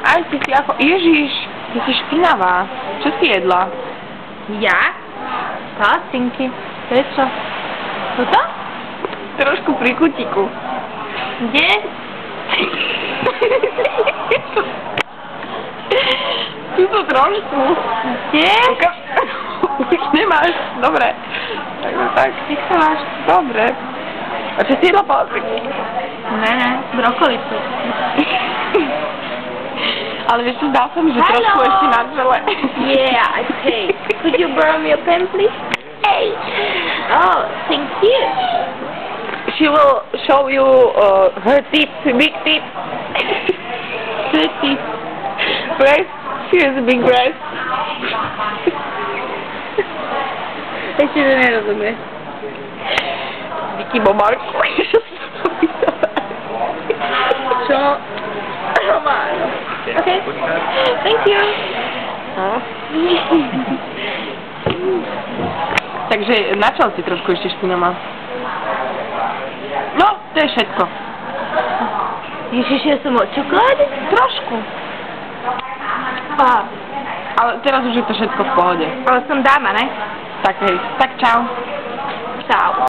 Aj ty si ako... Ježiš, ty si špinavá. Čo si jedla? Ja? Plastinky. To je čo? Toto? Trošku pri kutiku. Kde? Tuto trošku. Kde? Už nemáš. Dobre. Takže tak. Jak sa máš? Dobre. A čo si jedla papriky? Ne, brokolicu. Ale vieš, zdá sa mi, že trošku ešte na čele. Yeah, okay. Could you borrow me a pen, please? Hey! Oh, thank you. She will show you her teeth, big teeth. Good teeth. Breast. She has a big breast. Ešte to nerozumie. Vicky Bomarko. Čo? Romano. Okay. Thank you. Takže na čo si trošku ešte špinama? No, to je všetko. Ježiš, ja som od čokolády? Trošku. Ale teraz už je to všetko v pohode. Ale som dáma, ne? Tak hej, tak čau. Čau.